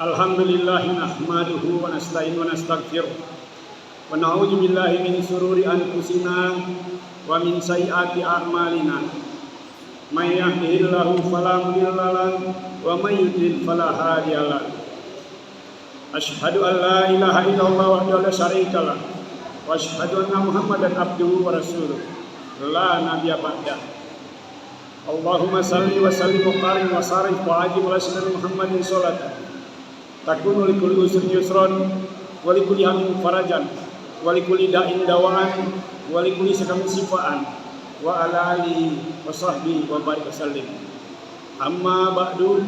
Alhamdulillah nahmaduhu wa nasta'inu wa nastaghfiruh wa na'udzu billahi min shururi anfusina wa min sayyiati a'malina. May yahdihillahu fala mudilla lahu wa may yudlil fala hadiya lahu. Asyhadu an la ilaha illallah wahdahu la syarika lahu wa asyhadu anna Muhammadan abduhu wa rasuluh la nabiyya ba'dahu. Allahumma salli wa sallim wa barik wa sarif wa ajib ala sayyidina Muhammadin sholatan takunu likulli usrin yusran wa likulli hammin farajan wa likulli da'in dawaan wa likulli sakamin sifaan wa ala alihi wa sahbihi wa barik wa sallim. Amma ba'du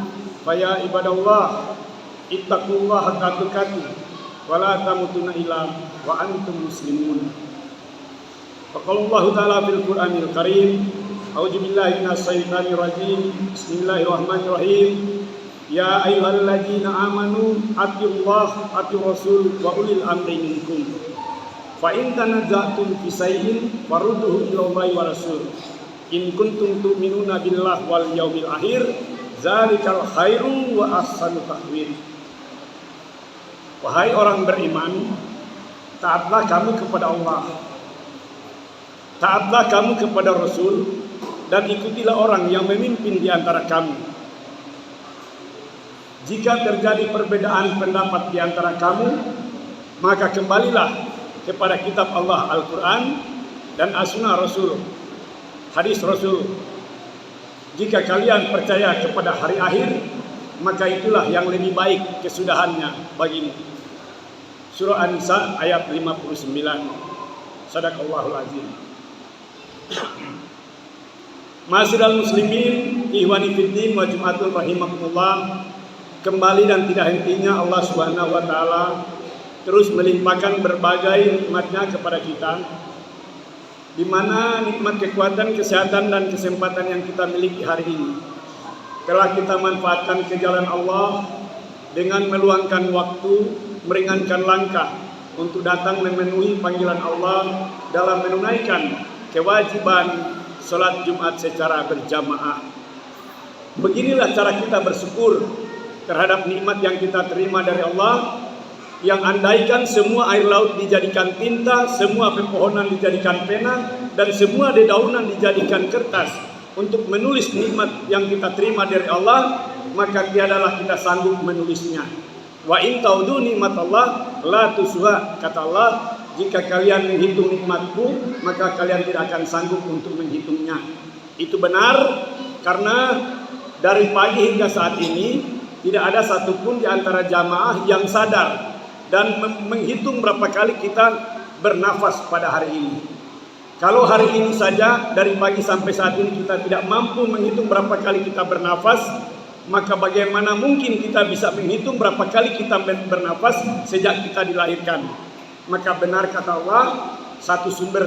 fa ya ibadallah ittaqullaha haqqa tuqatih wa la tamutunna illa wa antum muslimun. Faqala Allah ta'ala fil Qur'anil Karim, a'udzu billahi minasy syaithanir rajim. Bismillahirrahmanirrahim. Ya ayyuhalladzina amanu atiullaha atiur rasul wa ulil amri minkum. Fa in tanaza'tum fi shay'in farudduhu ila Allahi wa rasul. In kuntum tu'minuna billahi wal yaumil akhir, zalikal khairu wa ahsanu ta'wil. Wahai orang beriman, taatlah kamu kepada Allah, taatlah kamu kepada Rasul, dan ikutilah orang yang memimpin di antara kamu. Jika terjadi perbedaan pendapat di antara kamu, maka kembalilah kepada kitab Allah Al-Quran dan As-Sunnah Rasul, hadis Rasul. Jika kalian percaya kepada hari akhir, maka itulah yang lebih baik kesudahannya bagimu. Surah An-Nisa ayat 59. Sadaqallahul azim. Ma'asyiral muslimin, ihwani fiddin wa jum'atul rahimakumullah. Kembali dan tidak hentinya Allah Subhanahu wa taala terus melimpahkan berbagai nikmatnya kepada kita, di mana nikmat kekuatan, kesehatan dan kesempatan yang kita miliki hari ini telah kita manfaatkan ke jalan Allah dengan meluangkan waktu, meringankan langkah untuk datang memenuhi panggilan Allah dalam menunaikan kewajiban sholat Jumat secara berjamaah. Beginilah cara kita bersyukur terhadap nikmat yang kita terima dari Allah, yang andaikan semua air laut dijadikan tinta, semua pepohonan dijadikan pena, dan semua dedaunan dijadikan kertas untuk menulis nikmat yang kita terima dari Allah, maka tiadalah kita sanggup menulisnya. Wa in taudu nikmatallah la tusuha, kata Allah, jika kalian menghitung nikmatku, maka kalian tidak akan sanggup untuk menghitungnya. Itu benar, karena dari pagi hingga saat ini tidak ada satupun di antara jamaah yang sadar dan menghitung berapa kali kita bernafas pada hari ini. Kalau hari ini saja dari pagi sampai saat ini kita tidak mampu menghitung berapa kali kita bernafas, maka bagaimana mungkin kita bisa menghitung berapa kali kita bernafas sejak kita dilahirkan? Maka benar kata Allah, satu sumber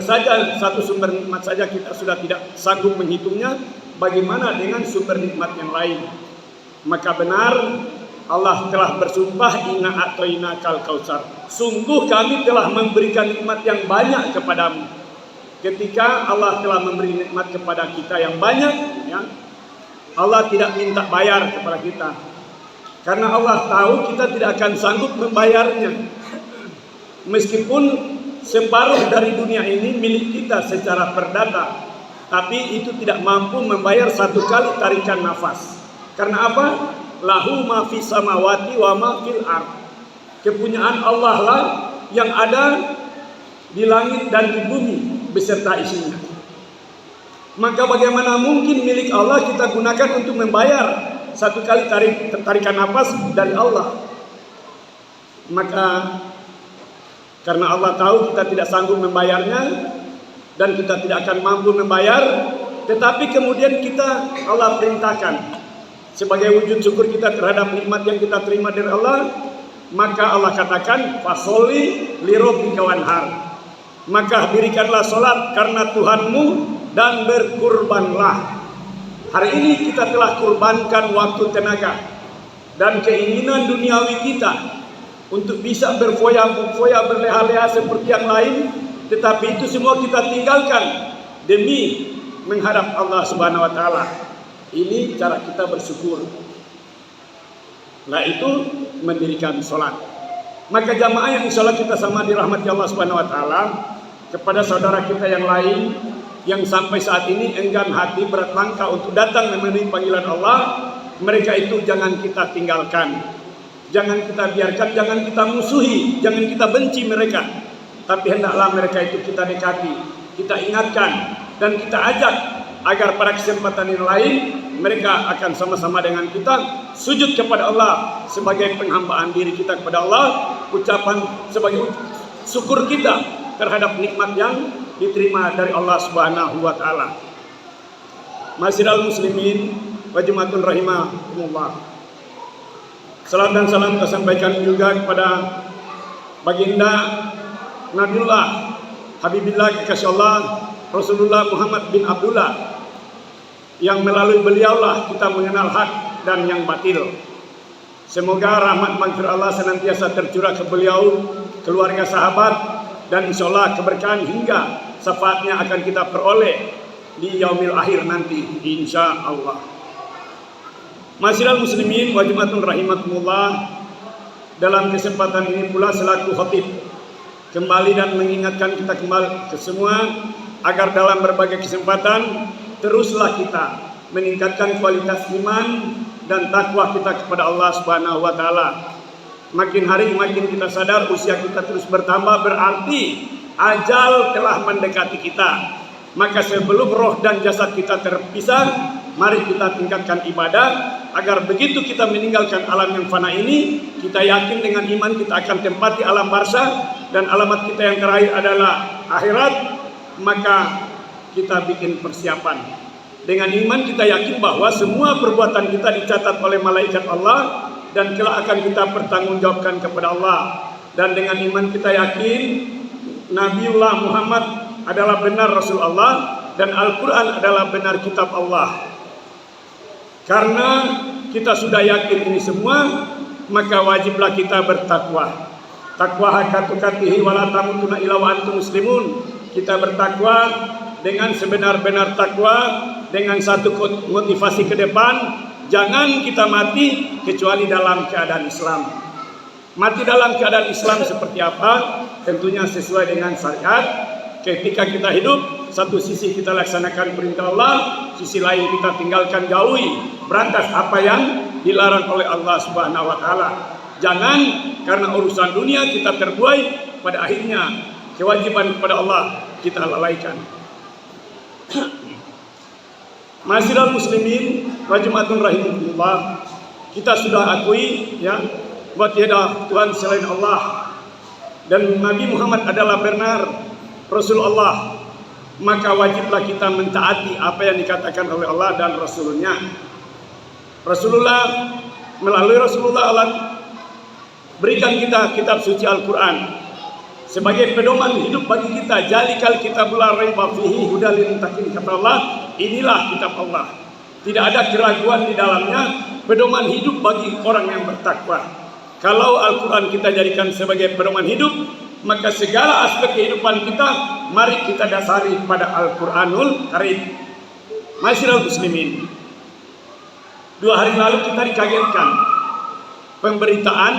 nikmat saja kita sudah tidak sanggup menghitungnya, bagaimana dengan sumber nikmat yang lain? Maka benar Allah telah bersumpah, inna a'tainakal kautsar, sungguh kami telah memberikan nikmat yang banyak kepadamu. Ketika Allah telah memberi nikmat kepada kita yang banyak, ya, Allah tidak minta bayar kepada kita, karena Allah tahu kita tidak akan sanggup membayarnya. Meskipun separuh dari dunia ini milik kita secara perdata, tapi itu tidak mampu membayar satu kali tarikan nafas. Karena apa? Lahu ma fis samawati wa ma fil ard. Kepunyaan Allah lah yang ada di langit dan di bumi beserta isinya. Maka bagaimana mungkin milik Allah kita gunakan untuk membayar satu kali tarikan nafas dari Allah? Maka karena Allah tahu kita tidak sanggup membayarnya dan kita tidak akan mampu membayar, tetapi kemudian Allah perintahkan sebagai wujud syukur kita terhadap nikmat yang kita terima dari Allah, maka Allah katakan fasholli lirabbika wanhar, maka dirikanlah solat karena Tuhanmu dan berkurbanlah. Hari ini kita telah kurbankan waktu, tenaga dan keinginan duniawi kita untuk bisa berfoya-foya, berleha-leha seperti yang lain, tetapi itu semua kita tinggalkan demi menghadap Allah Subhanahu wa taala. Ini cara kita bersyukur. Nah itu mendirikan sholat. Maka jamaah yang insyaallah kita sama dirahmati Allah Subhanahu wa taala, kepada saudara kita yang lain yang sampai saat ini enggan hati berat langkah untuk datang memenuhi panggilan Allah, mereka itu jangan kita tinggalkan, jangan kita biarkan, jangan kita musuhi, jangan kita benci mereka, tapi hendaklah mereka itu kita dekati, kita ingatkan dan kita ajak agar pada kesempatan yang lain mereka akan sama-sama dengan kita sujud kepada Allah sebagai penghambaan diri kita kepada Allah, ucapan sebagai syukur kita terhadap nikmat yang diterima dari Allah Subhanahu wa taala. Masyiral muslimin wa jamaatun rahimakumullah. Salam dan salam kita sampaikan juga kepada baginda Nabiullah Habibillah kekasih Allah Rasulullah Muhammad bin Abdullah, yang melalui beliaulah kita mengenal hak dan yang batil. Semoga rahmat maghfirah Allah senantiasa tercurah ke beliau, keluarga, sahabat, dan insyaallah keberkahan hingga syafaatnya akan kita peroleh di yaumil akhir nanti insyaallah. Masyiral muslimin wa jamaatun rahimakumullah, dalam kesempatan ini pula selaku khatib kembali dan mengingatkan kita kembali ke semua agar dalam berbagai kesempatan teruslah kita meningkatkan kualitas iman dan takwa kita kepada Allah Subhanahu wa taala. Makin hari makin kita sadar usia kita terus bertambah, berarti ajal telah mendekati kita. Maka sebelum roh dan jasad kita terpisah, mari kita tingkatkan ibadah agar begitu kita meninggalkan alam yang fana ini, kita yakin dengan iman kita akan tempati alam barzakh dan alamat kita yang terakhir adalah akhirat. Maka kita bikin persiapan. Dengan iman kita yakin bahwa semua perbuatan kita dicatat oleh malaikat Allah dan kelak akan kita pertanggungjawabkan kepada Allah. Dan dengan iman kita yakin Nabiullah Muhammad adalah benar Rasul Allah dan Al-Quran adalah benar kitab Allah. Karena kita sudah yakin ini semua, maka wajiblah kita bertakwa. Takwa haqqa tuqatih wa la tamutunna illa wa antum muslimun. Kita bertakwa dengan sebenar-benar takwa, dengan satu motivasi ke depan, jangan kita mati kecuali dalam keadaan Islam. Mati dalam keadaan Islam seperti apa? Tentunya sesuai dengan syariat. Ketika kita hidup, satu sisi kita laksanakan perintah Allah, sisi lain kita tinggalkan, jauhi, berantas apa yang dilarang oleh Allah Subhanahu wa taala. Jangan karena urusan dunia kita terbuai, pada akhirnya kewajiban kepada Allah kita lalaikan. Masyiral muslimin wa jamaatun rahimakumullah, kita sudah akui ya bahwa tiada Tuhan selain Allah dan Nabi Muhammad adalah benar Rasulullah, maka wajiblah kita mentaati apa yang dikatakan oleh Allah dan Rasulnya. Rasulullah, melalui Rasulullah Allah berikan kita kitab suci Al-Quran sebagai pedoman hidup bagi kita. Jalikal kitabul la raiba fihi hudal lil muttaqin, kata Allah, inilah kitab Allah, tidak ada keraguan di dalamnya, pedoman hidup bagi orang yang bertakwa. Kalau Al-Quran kita jadikan sebagai pedoman hidup, maka segala aspek kehidupan kita mari kita dasari pada Al-Quranul Karim. Masyiral muslimin, 2 hari lalu kita dikagetkan pemberitaan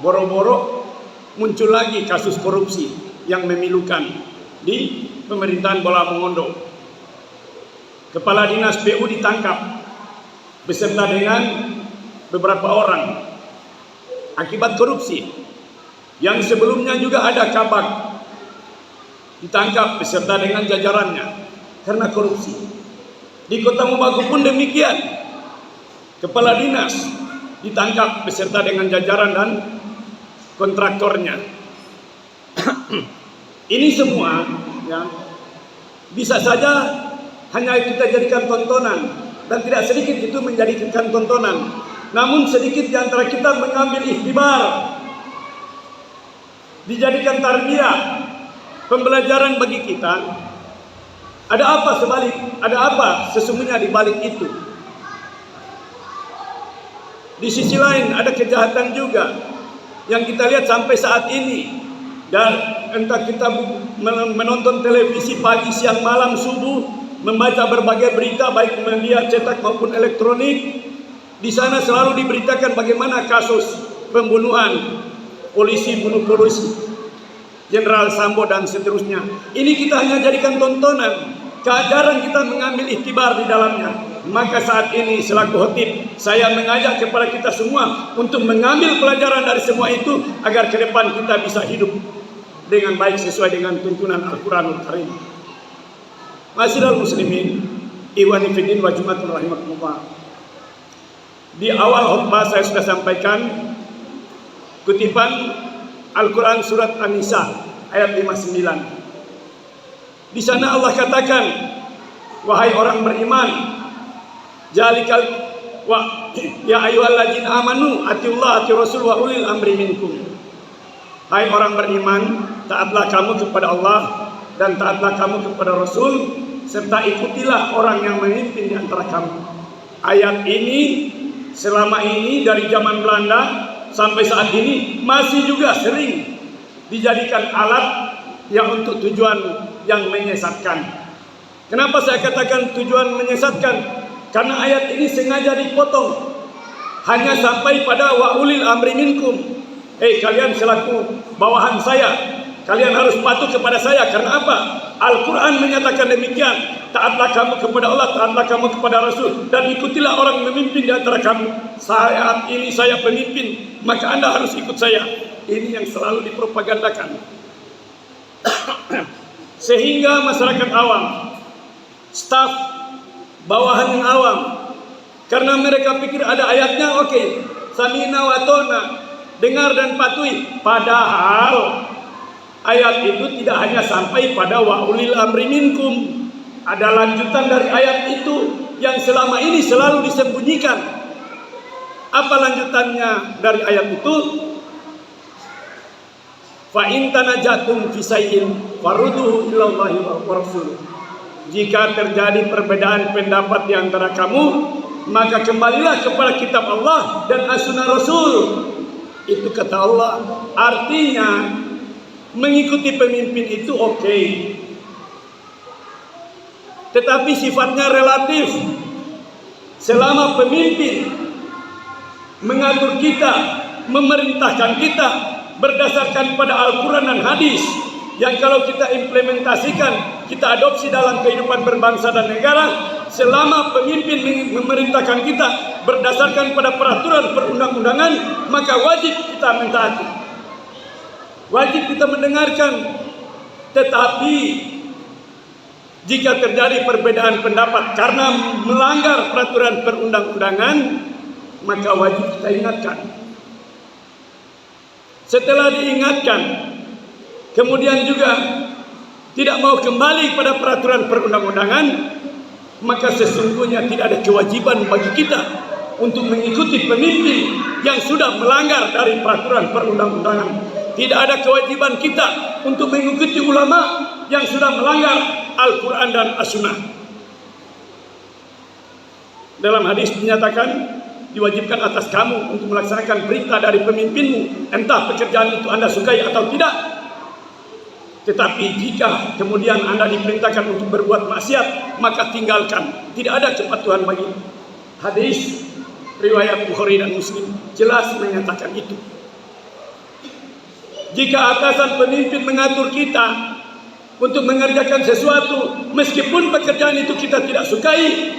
boro-boro muncul lagi kasus korupsi yang memilukan di pemerintahan Bola Mongondo. Kepala Dinas PU ditangkap beserta dengan beberapa orang akibat korupsi. Yang sebelumnya juga ada Kabak ditangkap beserta dengan jajarannya karena korupsi. Di Kota Mobagu pun demikian, kepala dinas ditangkap beserta dengan jajaran dan kontraktornya. Ini semua ya, bisa saja hanya kita jadikan tontonan, dan tidak sedikit itu menjadikan tontonan. Namun sedikit di antara kita mengambil ikhtibar, dijadikan tarbiyah, pembelajaran bagi kita. Ada apa sebalik? Ada apa sesungguhnya di balik itu? Di sisi lain ada kejahatan juga yang kita lihat sampai saat ini. Dan entah kita menonton televisi pagi, siang, malam, subuh, membaca berbagai berita baik media cetak maupun elektronik, di sana selalu diberitakan bagaimana kasus pembunuhan, polisi bunuh polisi, Jenderal Sambo dan seterusnya. Ini kita hanya jadikan tontonan, jarang kita mengambil iktibar di dalamnya. Maka saat ini selaku khotib, saya mengajak kepada kita semua untuk mengambil pelajaran dari semua itu agar ke depan kita bisa hidup dengan baik sesuai dengan tuntunan Al-Quranul Karim. Ma'asyiral muslimin, ikhwani fiddin wa jumatul rahimakumullah. Di awal khutbah saya sudah sampaikan kutipan Al-Quran surat An-Nisa ayat 59. Di sana Allah katakan, wahai orang beriman, jalikal wa ya ayyuhalladzina amanu atiullaha ati rasul wa ulil amri minkum. Hai orang beriman, taatlah kamu kepada Allah dan taatlah kamu kepada Rasul, serta ikutilah orang yang memimpin di antara kamu. Ayat ini selama ini dari zaman Belanda sampai saat ini masih juga sering dijadikan alat yang untuk tujuan yang menyesatkan. Kenapa saya katakan tujuan menyesatkan? Karena ayat ini sengaja dipotong hanya sampai pada wa ulil amri minkum. Kalian selaku bawahan saya, kalian harus patuh kepada saya. Karena apa? Al-Quran menyatakan demikian. Taatlah kamu kepada Allah, taatlah kamu kepada Rasul, dan ikutilah orang memimpin di antara kamu. Saat ini saya pemimpin, maka Anda harus ikut saya. Ini yang selalu dipropagandakan. Sehingga masyarakat awam, staf bawahan yang awam, karena mereka pikir ada ayatnya, oke, samina wa tona, dengar dan patuhi. Padahal ayat itu tidak hanya sampai pada wa ulil amri minkum. Ada lanjutan dari ayat itu yang selama ini selalu disembunyikan. Apa lanjutannya dari ayat itu? Fa in tanajatum fi shay'in farudduhu ila Allahi wa Rasul. Jika terjadi perbedaan pendapat di antara kamu, maka kembalilah kepada kitab Allah dan as-sunnah Rasul. Itu kata Allah. Artinya mengikuti pemimpin itu oke. Tetapi sifatnya relatif. Selama pemimpin mengatur kita, memerintahkan kita berdasarkan pada Al-Quran dan hadis, yang kalau kita implementasikan, kita adopsi dalam kehidupan berbangsa dan negara, selama pemimpin memerintahkan kita berdasarkan pada peraturan perundang-undangan, maka wajib kita mentaati, wajib kita mendengarkan. Tetapi jika terjadi perbedaan pendapat karena melanggar peraturan perundang-undangan, maka wajib kita ingatkan. Setelah diingatkan, kemudian juga tidak mau kembali pada peraturan perundang-undangan, maka sesungguhnya tidak ada kewajiban bagi kita untuk mengikuti pemimpin yang sudah melanggar dari peraturan perundang-undangan. Tidak ada kewajiban kita untuk mengikuti ulama yang sudah melanggar Al-Quran dan As-Sunnah. Dalam hadis dinyatakan, diwajibkan atas kamu untuk melaksanakan perintah dari pemimpinmu, entah pekerjaan itu Anda sukai atau tidak. Tetapi jika kemudian Anda diperintahkan untuk berbuat maksiat, maka tinggalkan. Tidak ada kepatuhan bagi. Hadis riwayat Bukhari dan Muslim jelas menyatakan itu. Jika atasan pemimpin mengatur kita untuk mengerjakan sesuatu, meskipun pekerjaan itu kita tidak sukai,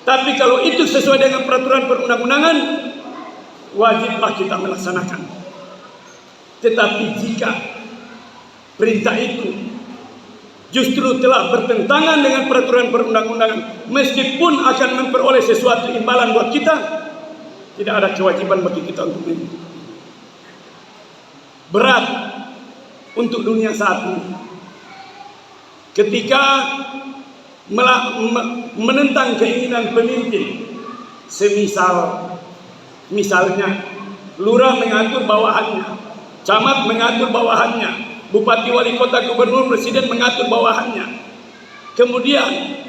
tapi kalau itu sesuai dengan peraturan perundang-undangan, wajiblah kita melaksanakan. Tetapi jika perintah itu justru telah bertentangan dengan peraturan perundang-undangan, meskipun akan memperoleh sesuatu imbalan buat kita, tidak ada kewajiban bagi kita untuk mengikuti. Berat untuk dunia saat ini ketika menentang keinginan pemimpin. Misalnya lurah mengatur bawahannya, camat mengatur bawahannya, bupati, wali kota, gubernur, presiden mengatur bawahannya, kemudian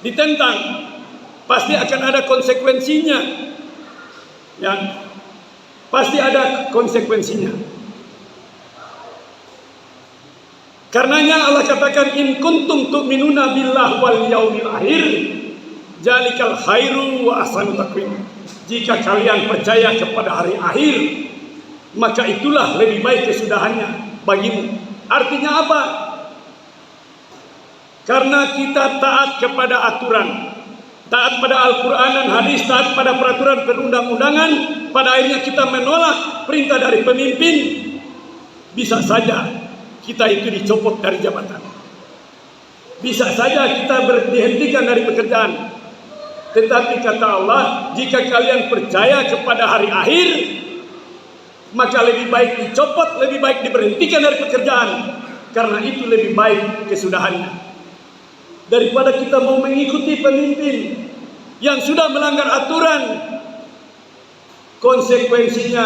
ditentang, pasti akan ada konsekuensinya, ya, pasti ada konsekuensinya. Karenanya Allah katakan, in kuntum tu'minuna billah wal yaumil akhir, jalikal khairu wa ahsanu taqwim. Jika kalian percaya kepada hari akhir, maka itulah lebih baik kesudahannya bagimu. Artinya apa? Karena kita taat kepada aturan, taat pada Al-Quran dan hadis, taat pada peraturan perundang-undangan, pada akhirnya kita menolak perintah dari pemimpin, bisa saja kita itu dicopot dari jabatan, bisa saja kita dihentikan dari pekerjaan. Tetapi kata Allah, jika kalian percaya kepada hari akhir, maka lebih baik dicopot, lebih baik diberhentikan dari pekerjaan, karena itu lebih baik kesudahannya, daripada kita mau mengikuti pemimpin yang sudah melanggar aturan. Konsekuensinya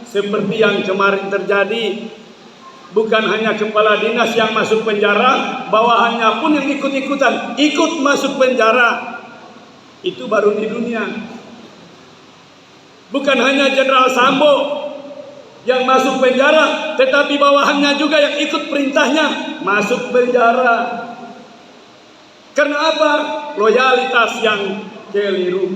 seperti yang kemarin terjadi, bukan hanya kepala dinas yang masuk penjara, bawahannya pun yang ikut-ikutan ikut masuk penjara. Itu baru di dunia. Bukan hanya Jenderal Sambo yang masuk penjara, tetapi bawahannya juga yang ikut perintahnya masuk penjara. Karena apa? Loyalitas yang keliru.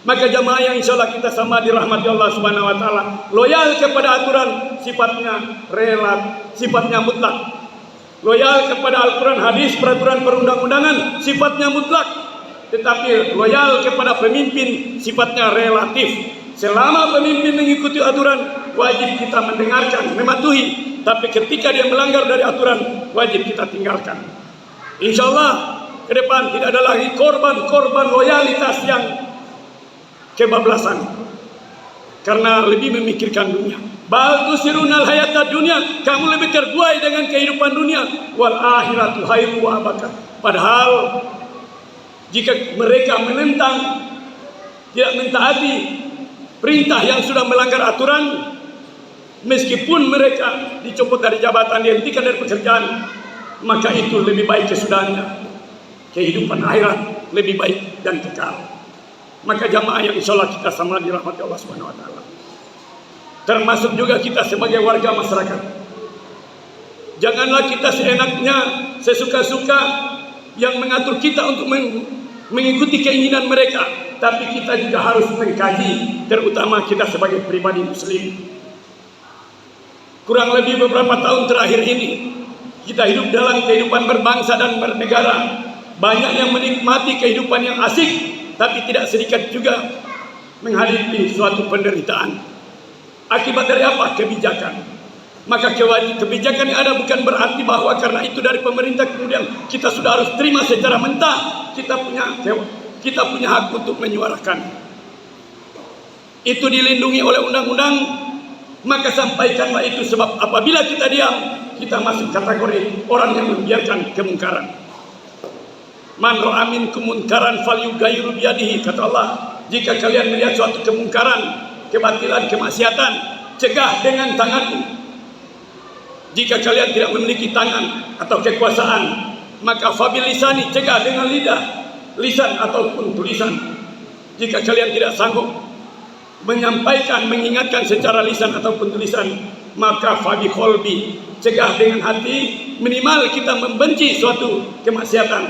Maka jamaah yang insya Allah kita sama dirahmati Allah Subhanahu Wa Taala, loyal kepada aturan sifatnya relat, sifatnya mutlak. Loyal kepada Al-Quran, hadis, peraturan perundang-undangan sifatnya mutlak. Tetapi loyal kepada pemimpin sifatnya relatif. Selama pemimpin mengikuti aturan, wajib kita mendengarkan, mematuhi. Tapi ketika dia melanggar dari aturan, wajib kita tinggalkan. Insya Allah ke depan tidak ada lagi korban-korban loyalitas yang kebablasan, karena lebih memikirkan dunia. Bal tusirunal hayatad dunia, kamu lebih terbuai dengan kehidupan dunia. Wal akhiratu khairu wa abqa. Padahal jika mereka menentang, tidak mentaati perintah yang sudah melanggar aturan, meskipun mereka dicopot dari jabatan, dihentikan dari pekerjaan, maka itu lebih baik kesudahannya. Kehidupan akhirat lebih baik dan kekal. Maka jamaah yang insya Allah kita sama dirahmati Allah Subhanahu Wa Taala, termasuk juga kita sebagai warga masyarakat, janganlah kita seenaknya, sesuka-suka yang mengatur kita untuk mengikuti keinginan mereka. Tapi kita juga harus mengkaji, terutama kita sebagai pribadi muslim. Kurang lebih beberapa tahun terakhir ini kita hidup dalam kehidupan berbangsa dan bernegara. Banyak yang menikmati kehidupan yang asik, tapi tidak sedikit juga menghadapi suatu penderitaan. Akibat dari apa? Kebijakan. Maka kebijakan yang ada bukan berarti bahwa karena itu dari pemerintah kemudian kita sudah harus terima secara mentah. Kita punya hak untuk menyuarakan. Itu dilindungi oleh undang-undang. Maka sampaikanlah itu, sebab apabila kita diam, kita masuk kategori orang yang membiarkan kemungkaran. Man ra'a minkum munkaran falyughayyiru biyadihi, kata Allah. Jika kalian melihat suatu kemungkaran, kebatilan, kemaksiatan, cegah dengan tanganmu. Jika kalian tidak memiliki tangan atau kekuasaan, maka fabilisani, cegah dengan lidah, lisan ataupun tulisan. Jika kalian tidak sanggup menyampaikan, mengingatkan secara lisan ataupun tulisan, maka fabiqolbi, cegah dengan hati. Minimal kita membenci suatu kemaksiatan,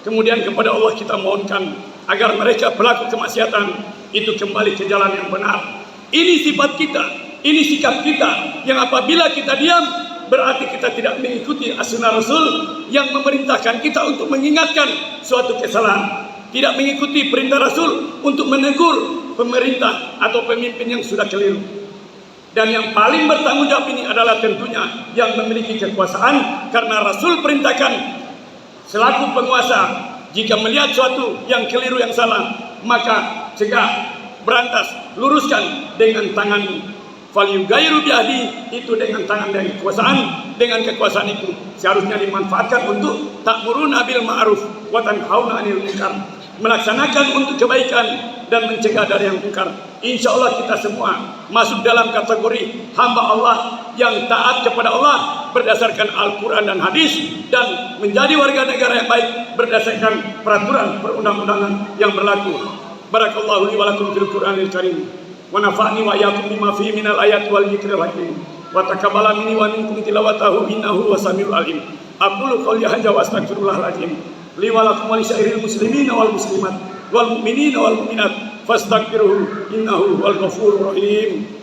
kemudian kepada Allah kita mohonkan agar mereka pelaku kemaksiatan itu kembali ke jalan yang benar. Ini sifat kita, ini sikap kita, yang apabila kita diam, berarti kita tidak mengikuti as-sunnah Rasul yang memerintahkan kita untuk mengingatkan suatu kesalahan, tidak mengikuti perintah Rasul untuk menegur pemerintah atau pemimpin yang sudah keliru. Dan yang paling bertanggung jawab ini adalah tentunya yang memiliki kekuasaan, karena Rasul perintahkan selaku penguasa, jika melihat suatu yang keliru, yang salah, maka cegah, berantas, luruskan dengan tanganmu. Falyughayyiru biyadihi, itu dengan tangan dan kekuasaan. Dengan kekuasaan itu seharusnya dimanfaatkan untuk ta'muruna bil ma'ruf wa tanhauna 'anil munkar, melaksanakan untuk kebaikan dan mencegah dari yang munkar. Insya Allah kita semua masuk dalam kategori hamba Allah yang taat kepada Allah berdasarkan Al-Quran dan hadis, dan menjadi warga negara yang baik berdasarkan peraturan perundang-undangan yang berlaku. Barakallahu li wa lakum fil Qur'anil Karim, wa nafa'ni wa iyyakum bima fihi minal ayati wal dzikril hakim, wa taqabbala minni wa minkum tilawatahu innahu wasamiul alim. Aqulu qouli hadza wa astaghfirullahal azim li wa lakum wa lisairil muslimina wal muslimat wal mu'minina wal mu'minat fastaghfiruhu innahu huwal ghafurur rahim.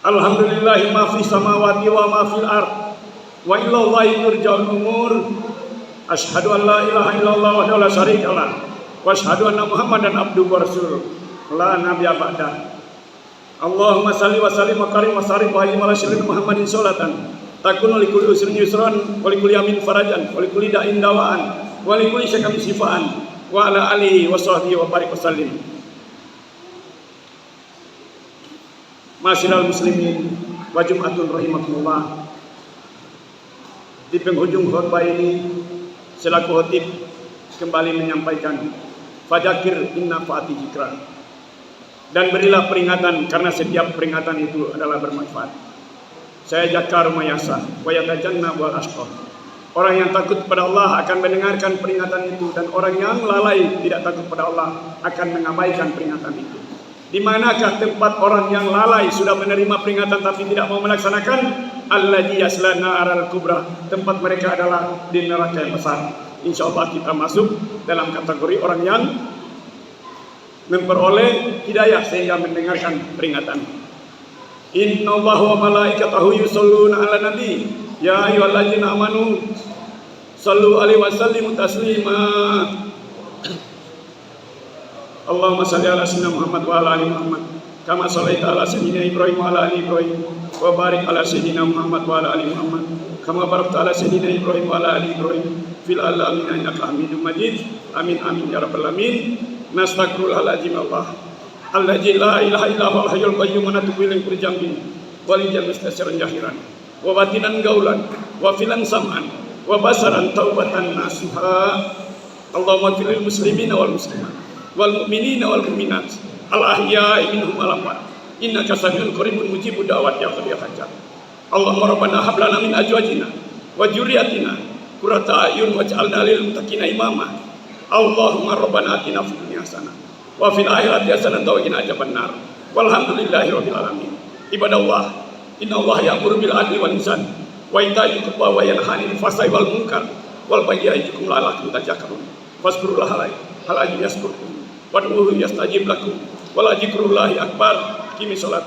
Alhamdulillahi ma fis samawati wa ma fil ard wa ilallahi turja'ul umur. Asyhadu an la ilaha illallah wahdahu la syarika lah wa asyhadu anna Muhammadan abduhu wa rasuluh la nabiyya ba'da. Allahumma salli wa sallim wa karim wa sarif wa ala sayyidina Muhammadin sholatan takunu likulli usrin yusran wa likulli amin farajan wa likulli da'in dawaan wa likulli syakam sifaan wa ala alihi wa sahbihi wa barik wa sallim. Masyiral muslimin wa jum'atun rahimakumullah. Di penghujung khutbah ini selaku khatib kembali menyampaikan fadzakir inna fa'ati dzikra, dan berilah peringatan karena setiap peringatan itu adalah bermanfaat. Saya Jakar Mayasa wa yatajanna wal ashqa. Orang yang takut kepada Allah akan mendengarkan peringatan itu, dan orang yang lalai tidak takut kepada Allah akan mengabaikan peringatan itu. Di manakah tempat orang yang lalai sudah menerima peringatan tapi tidak mau melaksanakan? Allazi yaslana aral kubra. Tempat mereka adalah di neraka yang besar. Insyaallah kita masuk dalam kategori orang yang memperoleh hidayah sehingga mendengarkan peringatan. Innallaha wa malaikatahu yusholluna 'alan nabi ya ayyuhalladzina amanu shallu 'alaihi wa sallimu taslima. Allahumma shalli ala sayyidina Muhammad wa ala ali Muhammad kama shallaita ala sayyidina Ibrahim wa ala ali Ibrahim wa barik ala sayyidina Muhammad wa ala ali Muhammad kama barakta ala sayyidina Ibrahim wa ala ali Ibrahim fil alamin innaka Hamidum Majid. Amin amin ya rabbal alamin. Nastaghfirullahaladzim Allah alladzi la ilaha illa huwal hayyul qayyum wa natubu ilaihi kulli jambin wa li jami'is tasyaran jahiran wa batinan gaulan wa filan sam'an wa basaran taubatan nasuha. Allahumma fil muslimina wal muslimat wal mu'minina wal mu'minat al ahya'i minhum wal amwat innaka samiul qaribun mujibud da'wat ya qadiyal hajat. Allahumma rabbana hab lana min azwajina wa dzurriyyatina qurrata a'yun waj'alna lil muttaqina imama. Allahumma rabbana atina fid dunya hasanah wa fil akhirati hasanah wa qina adzabannar. Walhamdulillahi rabbil alamin. Ibadallah, innallaha ya'muru bil adli wal ihsan wa ita'i dzil qurba wa yanha 'anil fahsya'i wal munkar wal baghi ya'idukum la'allakum tadhakkarun. Fazkurullaha hal ajib yaskurkum wad'uhu yastajib lakum wala dzikrullahi akbar. Qimi sholat.